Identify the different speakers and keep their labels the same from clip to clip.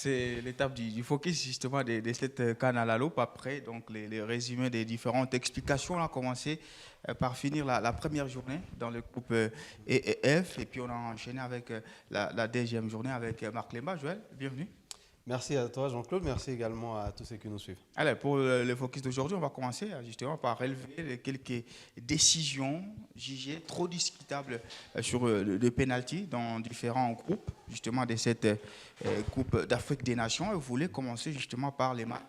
Speaker 1: C'est l'étape du focus justement de cette CAN à la loupe. Après, donc les résumés des différentes explications. On a commencé par finir la première journée dans le groupe E et F. Et puis on a enchaîné avec la deuxième journée avec Marc Lemba. Joël, bienvenue.
Speaker 2: Merci à toi Jean-Claude, merci également à tous ceux qui nous suivent.
Speaker 1: Alors pour le focus d'aujourd'hui, on va commencer justement par relever quelques décisions jugées trop discutables sur le penalty dans différents groupes justement de cette Coupe d'Afrique des Nations. Et vous voulez commencer justement par les matchs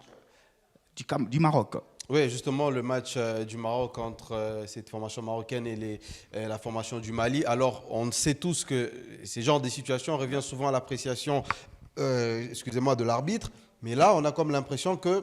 Speaker 1: du Maroc.
Speaker 2: Oui, justement, le match du Maroc entre cette formation marocaine et la formation du Mali. Alors, on sait tous que ces genres de situations reviennent souvent à l'appréciation de l'arbitre. Mais là, on a comme l'impression que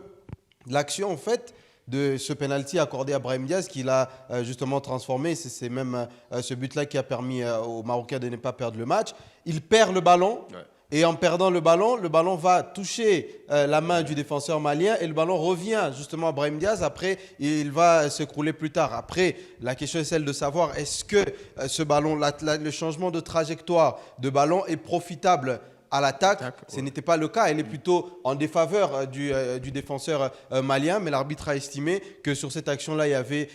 Speaker 2: l'action, en fait, de ce penalty accordé à Brahim Diaz, qu'il a justement transformé, c'est même ce but-là qui a permis aux Marocains de ne pas perdre le match. Il perd le ballon. Ouais. Et en perdant le ballon va toucher la main du défenseur malien et le ballon revient justement à Brahim Diaz. Après, il va s'écrouler plus tard. Après, la question est celle de savoir est-ce que ce ballon, le changement de trajectoire de ballon est profitable à l'attaque. Ce n'était pas le cas. Elle est plutôt en défaveur du défenseur malien, mais l'arbitre a estimé que sur cette action-là, il y avait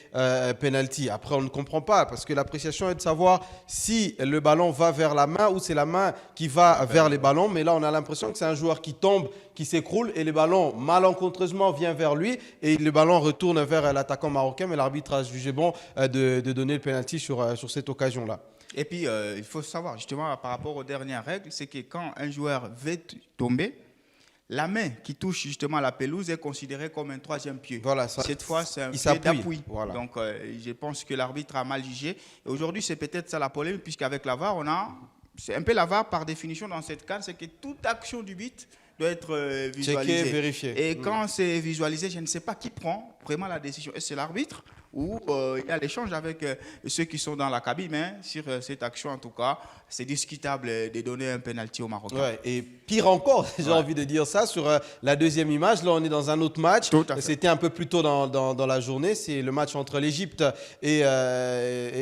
Speaker 2: penalty. Après, on ne comprend pas parce que l'appréciation est de savoir si le ballon va vers la main ou c'est la main qui va vers les ballons. Mais là, on a l'impression que c'est un joueur qui tombe, qui s'écroule et le ballon malencontreusement vient vers lui et le ballon retourne vers l'attaquant marocain. Mais l'arbitre a jugé bon de donner le penalty sur cette occasion-là.
Speaker 1: Et puis, il faut savoir, justement, par rapport aux dernières règles, c'est que quand un joueur veut tomber, la main qui touche justement la pelouse est considérée comme un troisième pied. Voilà, cette fois, c'est un pied d'appui. Voilà. Donc, je pense que l'arbitre a mal jugé. Et aujourd'hui, c'est peut-être ça la polémique, puisqu'avec la VAR, c'est un peu la VAR par définition dans cette CAN, c'est que toute action du but doit être visualisée.
Speaker 2: Checké, vérifié.
Speaker 1: Et quand c'est visualisé, je ne sais pas qui prend vraiment la décision. Est-ce que c'est l'arbitre ou il y a l'échange avec ceux qui sont dans la cabine, mais sur cette action, en tout cas, c'est discutable de donner un penalty au Maroc.
Speaker 2: Ouais, et pire encore, j'ai envie de dire ça, sur la deuxième image, là on est dans un autre match, c'était un peu plus tôt dans la journée, c'est le match entre l'Égypte et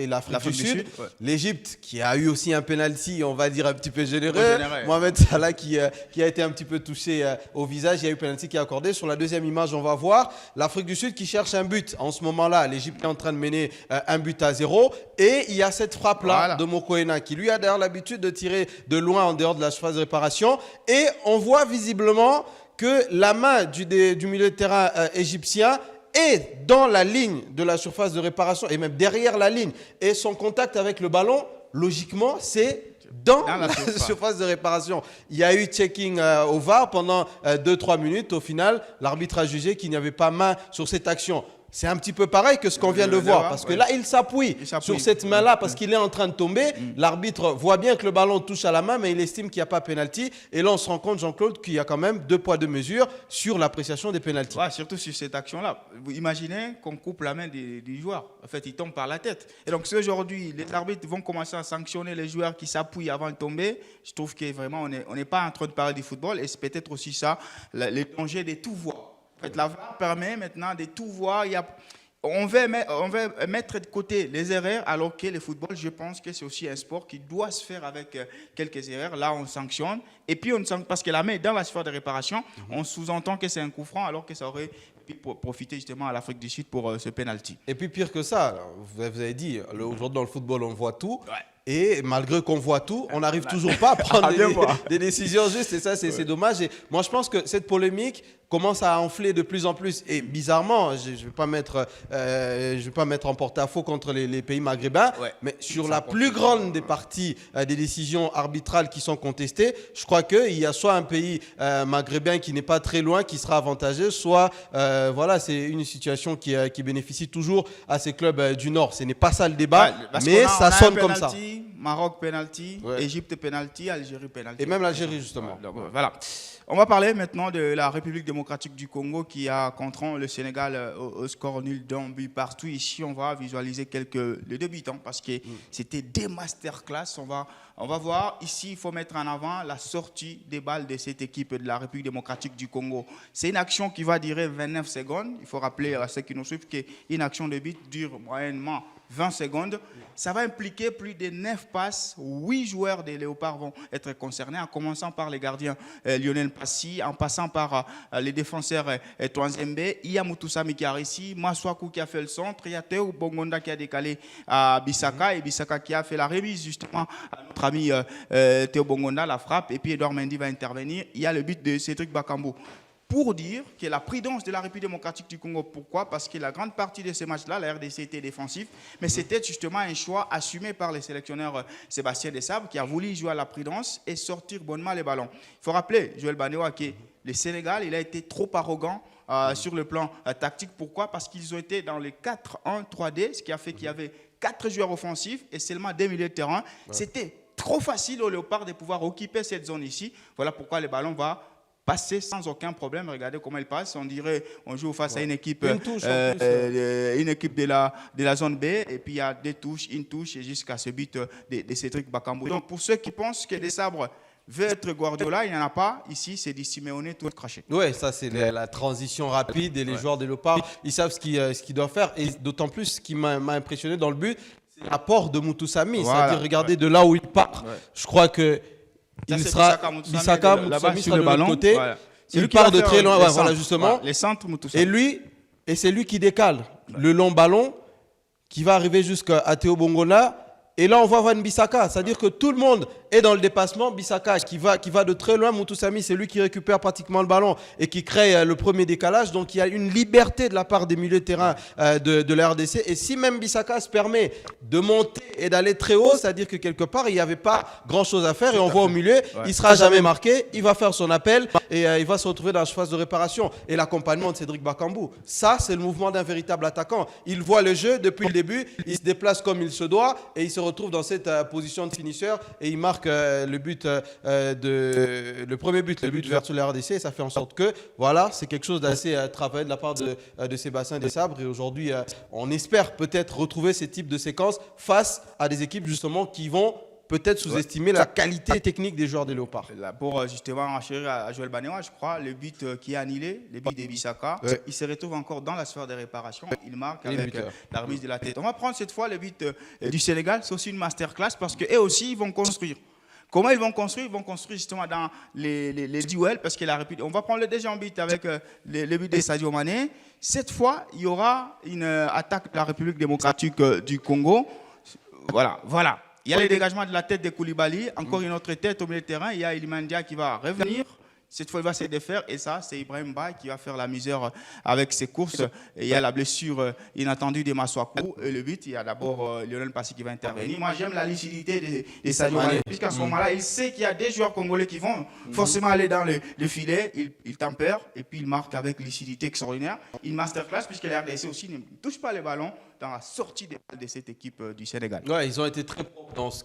Speaker 2: l'Afrique du Sud. Ouais. L'Égypte qui a eu aussi un penalty, on va dire un petit peu généreux, Mohamed Salah qui a été un petit peu touché au visage, il y a eu penalty qui est accordé. Sur la deuxième image, on va voir l'Afrique du Sud qui cherche un but. En ce moment-là, l'Égypte est en train de mener 1-0 et il y a cette frappe-là de Mokoena qui lui a d'ailleurs l'habitude de tirer de loin en dehors de la surface de réparation et on voit visiblement que la main du milieu de terrain égyptien est dans la ligne de la surface de réparation et même derrière la ligne et son contact avec le ballon, logiquement, c'est dans la surface de réparation. Il y a eu checking au VAR pendant 2-3 minutes. Au final, l'arbitre a jugé qu'il n'y avait pas main sur cette action. C'est un petit peu pareil que ce qu'on vient de voir. Parce que là, il s'appuie sur cette main-là parce qu'il est en train de tomber. L'arbitre voit bien que le ballon touche à la main, mais il estime qu'il n'y a pas pénalty. Et là, on se rend compte, Jean-Claude, qu'il y a quand même 2 poids 2 mesures sur l'appréciation des pénaltys.
Speaker 1: Ouais, surtout sur cette action-là. Vous imaginez qu'on coupe la main du joueur. En fait, il tombe par la tête. Et donc, si aujourd'hui, les arbitres vont commencer à sanctionner les joueurs qui s'appuient avant de tomber, je trouve que vraiment, on n'est pas en train de parler du football. Et c'est peut-être aussi ça, le danger de tout voir. En fait, la VAR permet maintenant de tout voir. On veut mettre de côté les erreurs, alors que le football, je pense que c'est aussi un sport qui doit se faire avec quelques erreurs. Là, on sanctionne. Et puis, parce que la main est dans la sphère de réparation, on sous-entend que c'est un coup franc, alors que ça aurait pu profiter justement à l'Afrique du Sud pour ce penalty.
Speaker 2: Et puis, pire que ça, vous avez dit, aujourd'hui dans le football, on voit tout. Ouais. Et malgré qu'on voit tout, on n'arrive toujours pas à prendre des décisions justes. Et ça, c'est dommage. Et moi, je pense que cette polémique commence à enfler de plus en plus. Et bizarrement, je ne vais pas mettre en porte-à-faux contre les pays maghrébins, mais sur la plus grande des parties des décisions arbitrales qui sont contestées, je crois qu'il y a soit un pays maghrébin qui n'est pas très loin, qui sera avantageux, soit c'est une situation qui bénéficie toujours à ces clubs du Nord. Ce n'est pas ça le débat, mais ça sonne comme ça.
Speaker 1: Maroc penalty, Égypte penalty, Algérie penalty.
Speaker 2: Et même l'Algérie, justement.
Speaker 1: Donc, voilà. On va parler maintenant de la République démocratique du Congo qui a contre le Sénégal au score nul d'un but partout. Ici, on va visualiser les deux buts parce que c'était des masterclass. On va voir. Ici, il faut mettre en avant la sortie des balles de cette équipe de la République démocratique du Congo. C'est une action qui va durer 29 secondes. Il faut rappeler à ceux qui nous suivent qu'une action de but dure moyennement 20 secondes. Ça va impliquer plus de 9 passes. 8 joueurs des Léopards vont être concernés, en commençant par les gardiens Lionel Passy, en passant par les défenseurs Twanzembe. Il y a Mutusami qui a réussi, Maswaku qui a fait le centre, il y a Théo Bongonda qui a décalé à Bissaka, et Bissaka qui a fait la remise justement à notre ami Théo Bongonda, la frappe, et puis Edouard Mendy va intervenir. Il y a le but de Cédric Bakambu. Pour dire que la prudence de la République démocratique du Congo, pourquoi? Parce que la grande partie de ces matchs-là, la RDC était défensif, mais c'était justement un choix assumé par le sélectionneur Sébastien Desabre qui a voulu jouer à la prudence et sortir bonnement les ballons. Il faut rappeler, Joël Banewa, que le Sénégal, il a été trop arrogant sur le plan tactique. Pourquoi? Parce qu'ils ont été dans les 4-1-3D, ce qui a fait qu'il y avait 4 joueurs offensifs et seulement 2 milieux de terrain. Ouais. C'était trop facile aux Léopards de pouvoir occuper cette zone ici. Voilà pourquoi le ballon va passer sans aucun problème. Regardez comment il passe. On dirait on joue face à une équipe, une équipe de la zone B. Et puis il y a des touches, une touche et jusqu'à ce but de Cédric Bakambu. Donc pour ceux qui pensent que Desabre veut être Guardiola, il n'y en a pas. Ici, c'est du Simeone tout craché.
Speaker 2: Oui, ça c'est la transition rapide et les joueurs des Léopards, ils savent ce qu'ils doivent faire. Et d'autant plus, ce qui m'a impressionné dans le but, c'est l'apport de Mutusami. Voilà. C'est-à-dire, regardez de là où il part. Ouais. Je crois que il sera Bissaka Mutusami sur le ballon côté. Voilà. Il part de très loin, voilà justement.
Speaker 1: Ouais, les centres Mutusami.
Speaker 2: Et c'est lui qui décale le long ballon qui va arriver jusqu'à Théo Bongonda. Et là, on voit Van Bissaka, c'est-à-dire que tout le monde est dans le dépassement. Bissaka qui va de très loin. Mutusami, c'est lui qui récupère pratiquement le ballon et qui crée le premier décalage. Donc, il y a une liberté de la part des milieux de terrain de la RDC. Et si même Bissaka se permet de monter et d'aller très haut, c'est-à-dire que quelque part, il n'y avait pas grand-chose à faire. Et on voit au milieu, il ne sera jamais marqué. Il va faire son appel et il va se retrouver dans la phase de réparation. Et l'accompagnement de Cédric Bakambu, ça, c'est le mouvement d'un véritable attaquant. Il voit le jeu depuis le début. Il se déplace comme il se doit et il se retrouve dans cette position de finisseur et il marque le but le premier but, le but vers la RDC, et ça fait en sorte que voilà, c'est quelque chose d'assez travaillé de la part de Sébastien Desabre. Et aujourd'hui, on espère peut-être retrouver ce type de séquences face à des équipes justement qui vont peut-être sous-estimer la qualité technique des joueurs des Léopards.
Speaker 1: Là, pour justement enchérir à Joël Banewa, je crois, le but qui est annulé, le but de Bissaka, il se retrouve encore dans la sphère de réparation. Il marque avec la remise de la tête. On va prendre cette fois le but du Sénégal. C'est aussi une masterclass parce qu'eux aussi, ils vont construire. Comment ils vont construire? Ils vont construire justement dans les duels parce que la République. On va prendre le deuxième but avec le but de Sadio Mané. Cette fois, il y aura une attaque de la République démocratique du Congo. Voilà. Il y a le dégagement de la tête de Koulibaly, encore une autre tête au milieu de terrain. Il y a Iliman Dia qui va revenir. Cette fois, il va se défaire. Et ça, c'est Ibrahim Baye qui va faire la misère avec ses courses. Et il y a la blessure inattendue de Maswaku. Et le but, il y a d'abord Lionel Passy qui va intervenir. Moi, j'aime la lucidité de Sadio Mané. Puisqu'à ce moment-là, il sait qu'il y a des joueurs congolais qui vont forcément aller dans le filet. Il tempère et puis il marque avec lucidité extraordinaire. Une masterclass, puisque la RDC aussi ne touche pas les ballons dans la sortie de cette équipe du Sénégal.
Speaker 2: Ouais, ils ont été très propres dans ce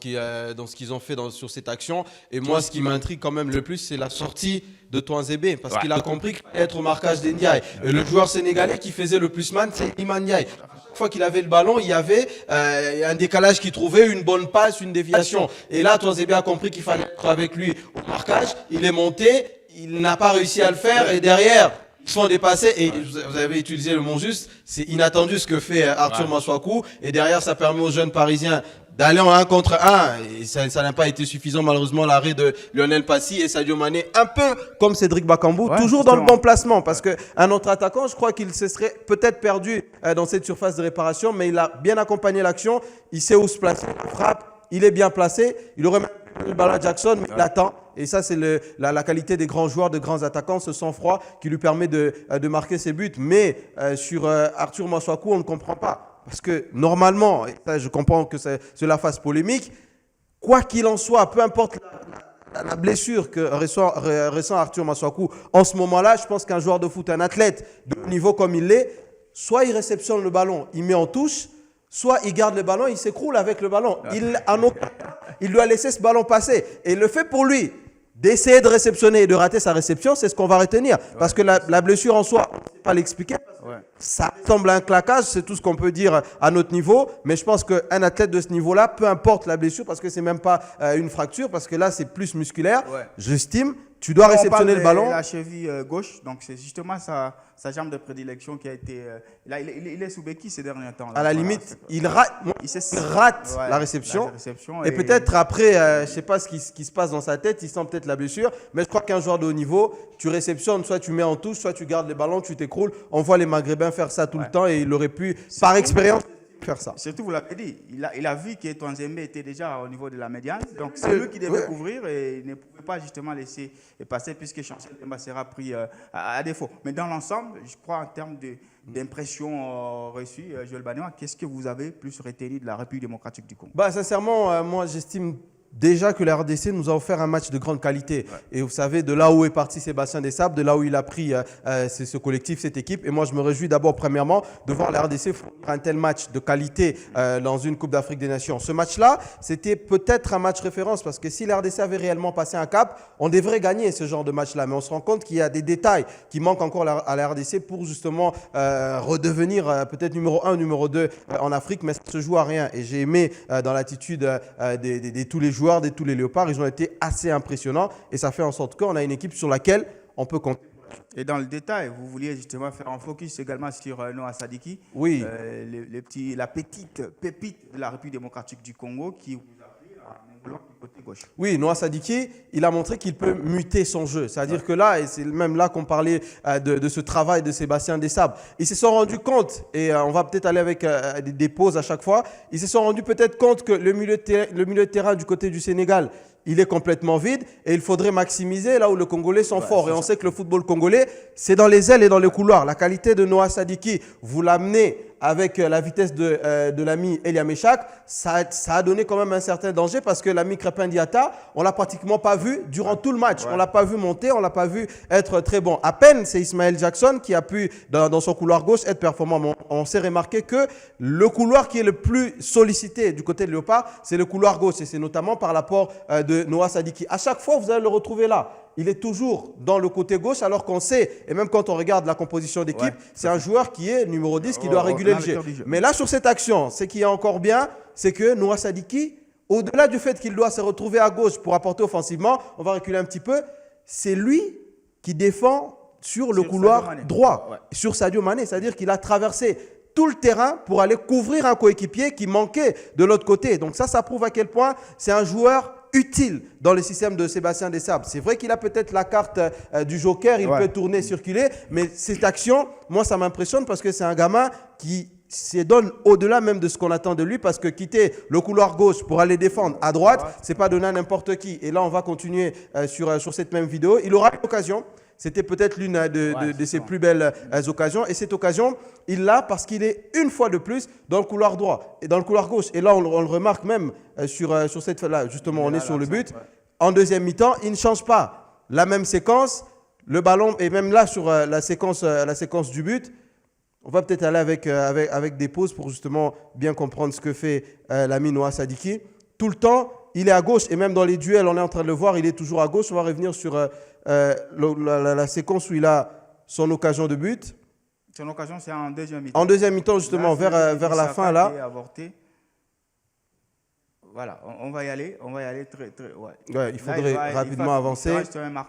Speaker 2: qu'ils ont fait sur cette action. Et moi, ce qui m'intrigue quand même le plus, c'est la sortie de Twanzembe, parce qu'il a compris qu'il fallait être au marquage d'Ndiaye. Et le joueur sénégalais qui faisait le plus man, c'est Iliman Ndiaye. Chaque fois qu'il avait le ballon, il y avait un décalage qu'il trouvait, une bonne passe, une déviation. Et là, Twanzembe a compris qu'il fallait être avec lui au marquage. Il est monté, il n'a pas réussi à le faire. Et derrière, ils sont dépassés. Et vous avez utilisé le mot juste, c'est inattendu ce que fait Arthur Maswaku. Et derrière, ça permet aux jeunes Parisiens d'aller en 1 contre 1. Et ça n'a pas été suffisant, malheureusement, l'arrêt de Lionel Passy et Sadio Mané, un peu comme Cédric Bakambu, toujours dans le bon placement. Parce qu'un autre attaquant, je crois qu'il se serait peut-être perdu dans cette surface de réparation, mais il a bien accompagné l'action. Il sait où se placer, il frappe, il est bien placé. Il aurait même le ballon à Jackson, mais il attend. Et ça, c'est la qualité des grands joueurs, de grands attaquants, ce sang-froid qui lui permet de marquer ses buts. Mais sur Arthur Maswaku, on ne comprend pas. Parce que normalement, et ça, je comprends que cela fasse polémique, quoi qu'il en soit, peu importe la blessure que ressent Arthur Maswaku, en ce moment-là, je pense qu'un joueur de foot, un athlète de haut niveau comme il l'est, soit il réceptionne le ballon, il met en touche, soit il garde le ballon, il s'écroule avec le ballon. Il doit laisser ce ballon passer. Et le fait pour lui d'essayer de réceptionner et de rater sa réception, c'est ce qu'on va retenir. Parce que la blessure en soi, on ne sait pas l'expliquer.
Speaker 1: Ouais.
Speaker 2: Ça semble un claquage, c'est tout ce qu'on peut dire à notre niveau. Mais je pense qu'un athlète de ce niveau-là, peu importe la blessure, parce que c'est même pas une fracture, parce que là, c'est plus musculaire,
Speaker 1: Ouais.
Speaker 2: j'estime, tu dois réceptionner le ballon.
Speaker 1: La cheville gauche, donc c'est justement sa jambe de prédilection qui a été. Là, il est sous béquille ces derniers temps. Là.
Speaker 2: À la limite, il rate
Speaker 1: Ouais,
Speaker 2: la réception.
Speaker 1: réception
Speaker 2: Et peut-être après, je ne sais pas ce qui se passe dans sa tête, il sent peut-être la blessure. Mais je crois qu'un joueur de haut niveau, tu réceptionnes, soit tu mets en touche, soit tu gardes les ballons, tu t'écroules. On voit les Maghrébins faire ça tout le temps et il aurait pu, par expérience, faire ça.
Speaker 1: Surtout, vous l'avez dit, il a vu que Twanzembe était déjà au niveau de la médiane. Donc, c'est lui qui devait couvrir et il ne pouvait pas justement laisser passer puisque Chancel Demba sera pris à défaut. Mais dans l'ensemble, je crois en termes d'impression reçue, Joël Banois, qu'est-ce que vous avez plus retenu de la République démocratique du Congo?
Speaker 2: Sincèrement, moi, j'estime déjà que la RDC nous a offert un match de grande qualité. Ouais. Et vous savez, de là où est parti Sébastien Desables, de là où il a pris ce collectif, cette équipe. Et moi, je me réjouis d'abord, premièrement, de voir la RDC fournir un tel match de qualité dans une Coupe d'Afrique des Nations. Ce match-là, c'était peut-être un match référence parce que si la RDC avait réellement passé un cap, on devrait gagner ce genre de match-là. Mais on se rend compte qu'il y a des détails qui manquent encore à la RDC pour justement redevenir peut-être numéro 1, numéro 2 en Afrique. Mais ça ne se joue à rien. Et j'ai aimé dans l'attitude de tous les joueurs, de tous les léopards, ils ont été assez impressionnants et ça fait en sorte qu'on a une équipe sur laquelle on peut compter.
Speaker 1: Et dans le détail, vous vouliez justement faire un focus également sur Noah Sadiki,
Speaker 2: oui.
Speaker 1: La petite pépite de la République démocratique du Congo qui vous a pris du côté gauche.
Speaker 2: Oui, Noah Sadiki, il a montré qu'il peut muter son jeu. C'est-à-dire que là, et c'est même là qu'on parlait de ce travail de Sébastien Desables, ils se sont rendus compte, et on va peut-être aller avec des pauses à chaque fois, ils se sont rendus peut-être compte que le milieu de terrain du côté du Sénégal, il est complètement vide et il faudrait maximiser là où les Congolais sont forts. Et on sait que le football congolais, c'est dans les ailes et dans les couloirs. La qualité de Noah Sadiki, vous l'amenez avec la vitesse de l'ami Elia Meshak, ça a donné quand même un certain danger parce que l'ami Crépin Diatta, on ne l'a pratiquement pas vu durant tout le match. Ouais. On ne l'a pas vu monter, on ne l'a pas vu être très bon. À peine, c'est Ismaël Jackson qui a pu, dans son couloir gauche, être performant. On s'est remarqué que le couloir qui est le plus sollicité du côté de Léopard, c'est le couloir gauche. Et c'est notamment par l'apport de Noah Sadiki. À chaque fois, vous allez le retrouver là. Il est toujours dans le côté gauche alors qu'on sait, et même quand on regarde la composition d'équipe, c'est un joueur qui est numéro 10 qui doit réguler le jeu. Mais là, sur cette action, ce qui est encore bien, c'est que Noah Sadiki, au-delà du fait qu'il doit se retrouver à gauche pour apporter offensivement, on va reculer un petit peu, c'est lui qui défend sur le couloir droit, sur Sadio Mané. C'est-à-dire qu'il a traversé tout le terrain pour aller couvrir un coéquipier qui manquait de l'autre côté. Donc ça prouve à quel point c'est un joueur utile dans le système de Sébastien Desables. C'est vrai qu'il a peut-être la carte du joker, il peut tourner, circuler, mais cette action, moi, ça m'impressionne parce que c'est un gamin qui se donne au-delà même de ce qu'on attend de lui parce que quitter le couloir gauche pour aller défendre à droite, c'est pas donner à n'importe qui. Et là, on va continuer sur cette même vidéo. Il aura l'occasion. C'était peut-être l'une de ses plus belles occasions. Et cette occasion, il l'a parce qu'il est une fois de plus dans le couloir droit et dans le couloir gauche. Et là, on le remarque même sur cette là justement, on est sur le but. En deuxième mi-temps, il ne change pas. La même séquence, le ballon, et même là sur la séquence du but, on va peut-être aller avec des pauses pour justement bien comprendre ce que fait l'ami Noah Sadiki. Tout le temps, il est à gauche et même dans les duels, on est en train de le voir, il est toujours à gauche. On va revenir sur la séquence où il a son occasion de but.
Speaker 1: Son occasion, c'est en deuxième mi-temps.
Speaker 2: En deuxième mi-temps, justement, là, vers la fin, là.
Speaker 1: Avorté. Voilà, on va y aller très...
Speaker 2: il faudrait rapidement avancer.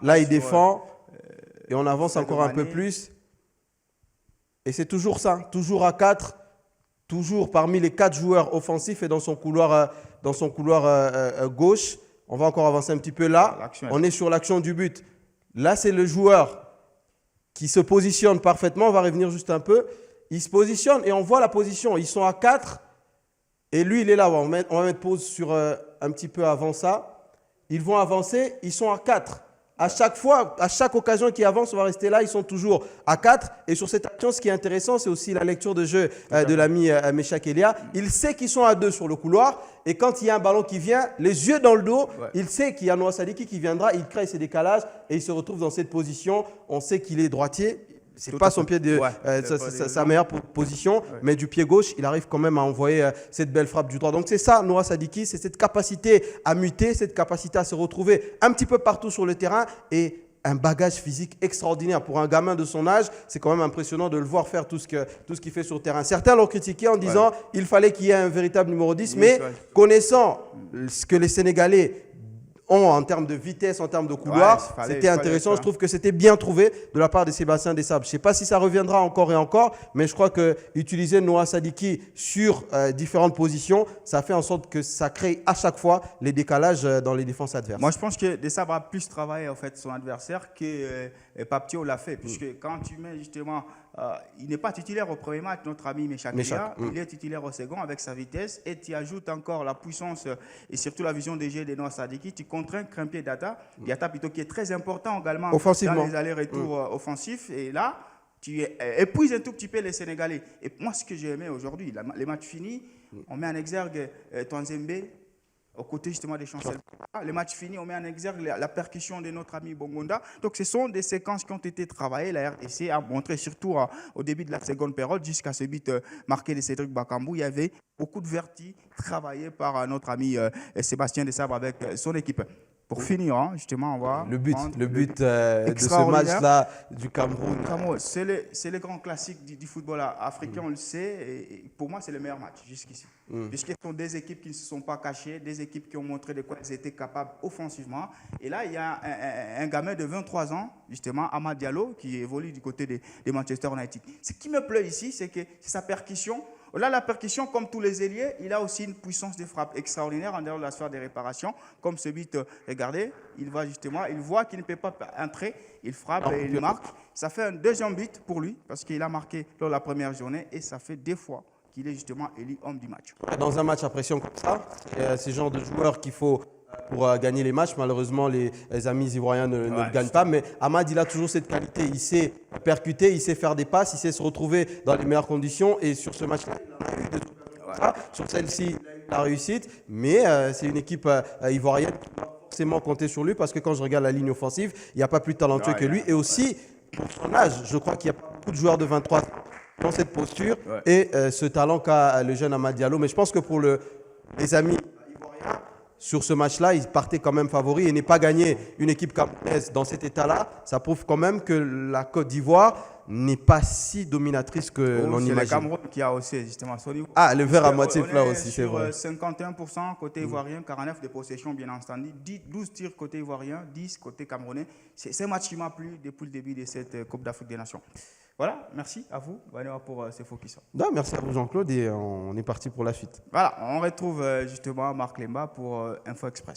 Speaker 2: Là, il défend et on avance encore un peu plus. Et c'est toujours ça, toujours à 4, toujours parmi les 4 joueurs offensifs et dans son couloir gauche. On va encore avancer un petit peu là. On est sur l'action du but. Là, c'est le joueur qui se positionne parfaitement. On va revenir juste un peu. Il se positionne et on voit la position. Ils sont à 4 et lui, il est là. On va mettre pause sur un petit peu avant ça. Ils vont avancer. Ils sont à 4. À chaque fois, à chaque occasion qu'ils avancent, on va rester là. Ils sont toujours à 4. Et sur cette action, ce qui est intéressant, c'est aussi la lecture de jeu de l'ami Meshak Elia. Il sait qu'ils sont à 2 sur le couloir. Et quand il y a un ballon qui vient, les yeux dans le dos, il sait qu'il y a Noah Sadiki qui viendra. Il crée ses décalages et il se retrouve dans cette position. On sait qu'il est droitier. Ce n'est pas son pied sa meilleure position, mais du pied gauche, il arrive quand même à envoyer cette belle frappe du droit. Donc c'est ça, Noah Sadiki, c'est cette capacité à muter, cette capacité à se retrouver un petit peu partout sur le terrain et un bagage physique extraordinaire. Pour un gamin de son âge, c'est quand même impressionnant de le voir faire tout ce qu'il fait sur le terrain. Certains l'ont critiqué en disant qu'il fallait qu'il y ait un véritable numéro 10, mais connaissant ce que les Sénégalais ont en termes de vitesse, en termes de couloir, c'était intéressant. Je trouve que c'était bien trouvé de la part de Sébastien Desabre. Je ne sais pas si ça reviendra encore et encore, mais je crois qu'utiliser Noah Sadiki sur différentes positions, ça fait en sorte que ça crée à chaque fois les décalages dans les défenses adverses.
Speaker 1: Moi, je pense que Desabre a plus travaillé en fait, son adversaire que Papio l'a fait. Puisque quand tu mets justement, il n'est pas titulaire au premier match, notre ami Meshak. Il est titulaire au second avec sa vitesse. Et tu ajoutes encore la puissance et surtout la vision des jeux de Noah Sadiki. Tu contraint Krépin Diatta plutôt qui est très important également dans les allers-retours offensifs. Et là, tu épuises un tout petit peu les Sénégalais. Et moi, ce que j'ai aimé aujourd'hui, les matchs finis, on met en exergue Twanzembe aux côtés justement des chanceliers. Les matchs finis, on met en exergue la percussion de notre ami Bongonda. Donc, ce sont des séquences qui ont été travaillées. La RDC a montré surtout au début de la seconde période, jusqu'à ce but marqué de Cédric Bakambu, il y avait beaucoup de vertis travaillés par notre ami Sébastien Desabre avec son équipe. Pour finir, justement, on va
Speaker 2: le but de ce match-là du Cameroun.
Speaker 1: C'est le grand classique du football africain, on le sait. Et pour moi, c'est le meilleur match jusqu'ici. Puisque ce sont des équipes qui ne se sont pas cachées, des équipes qui ont montré de quoi elles étaient capables offensivement. Et là, il y a un gamin de 23 ans, justement, Amad Diallo, qui évolue du côté de Manchester United. Ce qui me plaît ici, c'est que c'est sa percussion. Là, la percussion, comme tous les ailiers, il a aussi une puissance de frappe extraordinaire en dehors de la sphère des réparations. Comme ce but, regardez, il va justement, il voit qu'il ne peut pas entrer, il frappe et il marque. Ça fait un deuxième but pour lui, parce qu'il a marqué lors de la première journée, et ça fait 2 fois qu'il est justement élu homme du match.
Speaker 2: Dans un match à pression comme ça, c'est ce genre de joueur qu'il faut pour gagner les matchs. Malheureusement, les amis ivoiriens ne le gagnent pas. Mais Amad, il a toujours cette qualité. Il sait percuter, il sait faire des passes, il sait se retrouver dans les meilleures conditions. Et sur ce match-là, il a eu des trucs. Sur celle-ci, la réussite. Mais c'est une équipe ivoirienne qui va forcément compter sur lui parce que quand je regarde la ligne offensive, il n'y a pas plus talentueux que lui. Et aussi, pour son âge, je crois qu'il y a beaucoup de joueurs de 23 ans dans cette posture et ce talent qu'a le jeune Amad Diallo. Mais je pense que pour les amis ivoiriens, sur ce match-là, il partait quand même favori et n'est pas gagné une équipe camerounaise dans cet état-là. Ça prouve quand même que la Côte d'Ivoire n'est pas si dominatrice que l'on imagine.
Speaker 1: C'est le Cameroun qui a aussi justement son niveau.
Speaker 2: Ah, le verre à moitié plat aussi, c'est vrai.
Speaker 1: 51% côté ivoirien, 49% de possession bien entendu, 12 tirs côté ivoirien, 10 côté camerounais. C'est un match qui m'a plu depuis le début de cette Coupe d'Afrique des Nations. Voilà, merci à vous pour ces focus.
Speaker 2: Non, merci à vous Jean-Claude et on est parti pour la suite.
Speaker 1: Voilà, on retrouve justement Marc Lemba pour Info Express.